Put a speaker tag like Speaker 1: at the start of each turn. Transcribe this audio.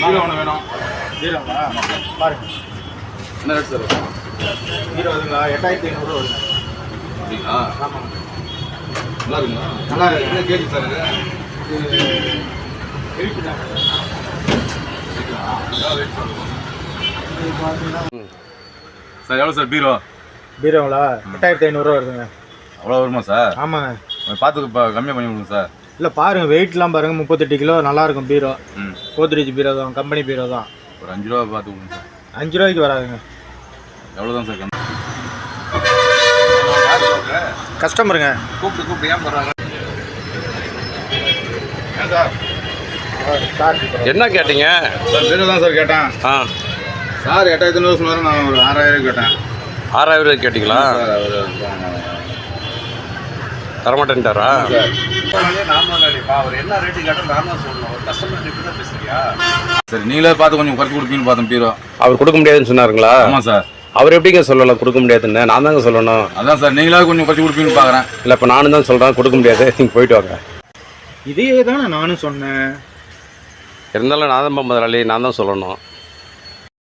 Speaker 1: பீரோ ஒன்று வேணும்.
Speaker 2: பீரோங்களா பாருங்க.
Speaker 1: என்ன ரேட் சார்?
Speaker 2: பீரோ வருதுங்களா 8500 வருங்க.
Speaker 1: அப்படிங்களா?
Speaker 2: ஆமாங்க.
Speaker 1: நல்லா இருக்குங்களா?
Speaker 2: நல்லா இருக்கு.
Speaker 1: என்ன கேஜி சார் இது? சார் எவ்வளோ சார் பீரோ?
Speaker 2: பீரோங்களா 8500 வருதுங்க.
Speaker 1: அவ்வளோ வருமா சார்?
Speaker 2: ஆமாங்க.
Speaker 1: பார்த்து இப்போ கம்மியாக பண்ணி கொடுங்க சார்.
Speaker 2: இல்லை பாருங்க, வெயிட்லாம் பாருங்க 38 கிலோ நல்லா இருக்கும் பீரோ.
Speaker 1: ம்,
Speaker 2: கோத்ரேஜ் பீரோ தான், கம்பெனி பீரோ தான்.
Speaker 1: ஒரு 5 ரூபா பார்த்து கொடுங்க சார்.
Speaker 2: 5 ரூபாய்க்கு வராதுங்க.
Speaker 1: எவ்வளோ தான் சார் கம்மி?
Speaker 2: கஸ்டமருங்க.
Speaker 1: கூப்பிட்டு ஏன் போடுறாங்க? ஏன் சார்?
Speaker 2: சார்
Speaker 3: என்ன கேட்டீங்க?
Speaker 1: சார் பீரோ தான் சார் கேட்டேன்.
Speaker 3: ஆ
Speaker 1: சார் 8500 சொன்னார், நான் ஒரு 6000 கேட்டேன்.
Speaker 3: 6000 கேட்டிங்களா?
Speaker 1: சார் அவர்
Speaker 3: தரமாட்டேன்ட்டாரா?
Speaker 1: சரி நீங்களே பார்த்து கொஞ்சம் குறைச்சி கொடுப்பீங்கன்னு பார்த்தேன் பீரோ.
Speaker 3: அவர் கொடுக்க முடியாதுன்னு சொன்னாருங்களா?
Speaker 1: ஆமாம் சார்.
Speaker 3: அவர் எப்படிங்க சொல்லலாம் கொடுக்க முடியாதுன்னு? நான் தாங்க சொல்லணும்.
Speaker 1: அதான் சார் நீங்களாவது கொஞ்சம் குறைச்சி கொடுப்பீங்கன்னு பார்க்குறேன்.
Speaker 3: இல்லை இப்போ நானும் தான் சொல்கிறேன் கொடுக்க முடியாது, நீங்கள் போயிட்டு வாங்க.
Speaker 2: இதே தானே நானும் சொன்னேன்.
Speaker 3: இருந்தாலும் நான் தான் முதலாளி, நான் தான் சொல்லணும்.